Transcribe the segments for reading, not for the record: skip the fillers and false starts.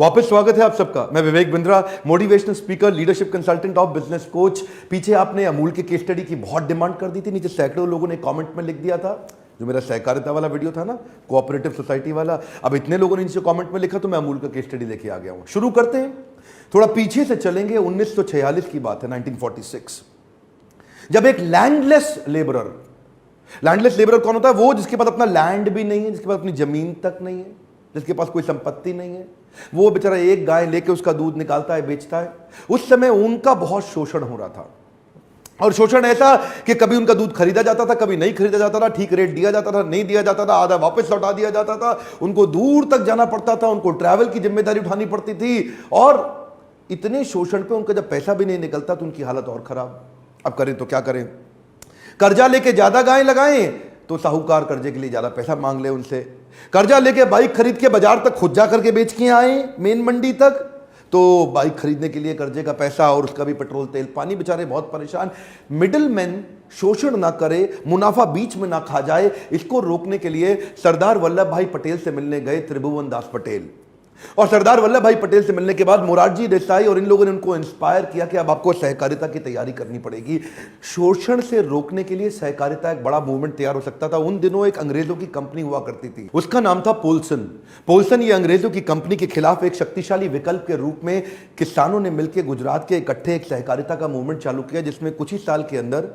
वापस स्वागत है आप सबका। मैं Vivek Bindra, motivational speaker, leadership consultant और बिजनेस कोच। पीछे आपने अमूल के केस स्टडी की बहुत डिमांड कर दी थी, नीचे सैकड़ों लोगों ने कमेंट में लिख दिया था। जो मेरा सहकारिता वाला वीडियो था ना, कोऑपरेटिव सोसाइटी वाला, अब इतने लोगों ने नीचे कमेंट में लिखा तो मैं अमूल का केस स्टडी लेके आ गया हूं। शुरू करते हैं, थोड़ा पीछे से चलेंगे। 1946 की बात है, 1946, जब एक लैंडलेस लेबरर कौन होता है? वो जिसके पास अपना लैंड भी नहीं है, जिसके पास अपनी जमीन तक नहीं है, जिसके पास कोई संपत्ति नहीं है। वो बेचारा एक गाय लेके उसका दूध निकालता है, बेचता है। उस समय उनका बहुत शोषण हो रहा था, और शोषण ऐसा कि कभी उनका दूध खरीदा जाता था, कभी नहीं खरीदा जाता था, ठीक रेट दिया जाता था, नहीं दिया जाता था, आधा वापस लौटा दिया जाता था, उनको दूर तक जाना पड़ता था, उनको ट्रैवल की जिम्मेदारी उठानी पड़ती थी। और इतने शोषण पे उनका जब पैसा भी नहीं निकलता तो उनकी हालत और खराब। अब करें तो क्या करें? कर्जा लेके ज्यादा गाय लगाएं तो साहूकार कर्जे के लिए ज्यादा पैसा मांग ले उनसे। कर्जा लेके बाइक खरीद के बाजार तक खुद जा करके बेच के आए, मेन मंडी तक, तो बाइक खरीदने के लिए कर्जे का पैसा और उसका भी पेट्रोल तेल पानी, बेचारे बहुत परेशान। मिडिलमैन शोषण ना करे, मुनाफा बीच में ना खा जाए, इसको रोकने के लिए सरदार वल्लभ भाई पटेल से मिलने गए त्रिभुवन दास पटेल। और सरदार वल्लभ भाई पटेल से मिलने के बाद मोरारजी देसाई और इन लोगों ने उनको इंस्पायर किया कि अब आपको सहकारिता की तैयारी करनी पड़ेगी। शोषण से रोकने के लिए सहकारिता एक बड़ा मूवमेंट तैयार हो सकता था। उन दिनों एक अंग्रेजों की कंपनी हुआ करती थी, उसका नाम था पोल्सन। ये अंग्रेजों की कंपनी के खिलाफ एक शक्तिशाली विकल्प के रूप में किसानों ने मिलकर गुजरात के इकट्ठे एक सहकारिता का मूवमेंट चालू किया, जिसमें कुछ ही साल के अंदर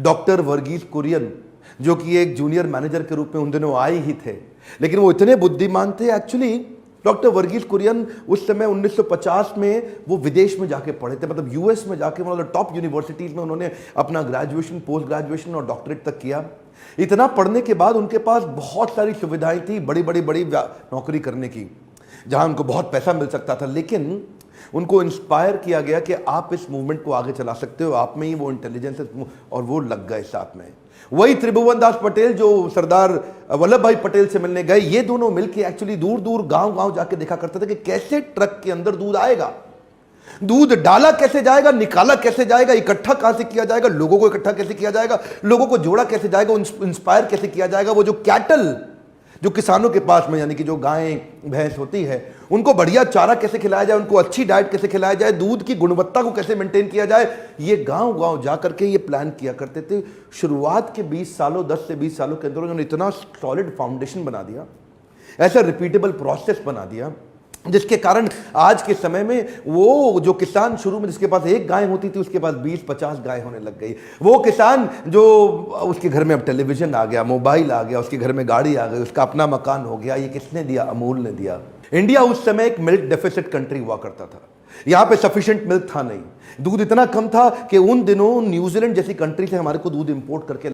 डॉक्टर वर्गीस कुरियन, जो कि एक जूनियर मैनेजर के रूप में उन दिनों आए ही थे, लेकिन वो इतने बुद्धिमान थे। एक्चुअली डॉक्टर वर्गीस कुरियन उस समय 1950 में वो विदेश में जाके पढ़े थे, मतलब यूएस में जाके मतलब टॉप यूनिवर्सिटीज में उन्होंने अपना ग्रेजुएशन, पोस्ट ग्रेजुएशन और डॉक्टरेट तक किया। इतना पढ़ने के बाद उनके पास बहुत सारी सुविधाएं थी, बड़ी नौकरी करने की, जहां उनको बहुत पैसा मिल सकता था। लेकिन उनको इंस्पायर किया गया कि आप इस मूवमेंट को आगे चला सकते हो, आप में ही वो इंटेलिजेंस है, और वो लग गए साथ में। वही त्रिभुवन दास पटेल जो सरदार वल्लभ भाई पटेल से मिलने गए, ये दोनों मिलके एक्चुअली दूर दूर गांव जाके देखा करते थे कि कैसे ट्रक के अंदर दूध आएगा, दूध डाला कैसे जाएगा, निकाला कैसे जाएगा, इकट्ठा कहां से किया जाएगा, लोगों को इकट्ठा कैसे किया जाएगा, लोगों को जोड़ा कैसे जाएगा, इंस्पायर कैसे किया जाएगा। वो जो कैटल जो किसानों के पास में, यानी कि जो गाय भैंस होती है, उनको बढ़िया चारा कैसे खिलाया जाए, उनको अच्छी डाइट कैसे खिलाया जाए, दूध की गुणवत्ता को कैसे मेंटेन किया जाए, ये गांव जा करके ये प्लान किया करते थे। शुरुआत के 20 सालों, 10 से 20 सालों के अंदर उन्होंने इतना सॉलिड फाउंडेशन बना दिया, ऐसा रिपीटेबल प्रोसेस बना दिया, जिसके कारण आज के समय में वो जो किसान शुरू में जिसके पास एक गाय होती थी, उसके पास 20-50 गाय होने लग गई। वो किसान जो उसके घर में अब टेलीविजन आ गया, मोबाइल आ गया, उसके घर में गाड़ी आ गई, उसका अपना मकान हो गया, ये किसने दिया? अमूल ने दिया। इंडिया उस समय एक मिल्क डेफिसिट कंट्री हुआ करता था, यहां पे सफिशिएंट मिल्क था नहीं, दूध इतना कम था कि उन दिनों न्यूजीलैंड जैसी कंट्री से हमारे को दूध इंपोर्ट करके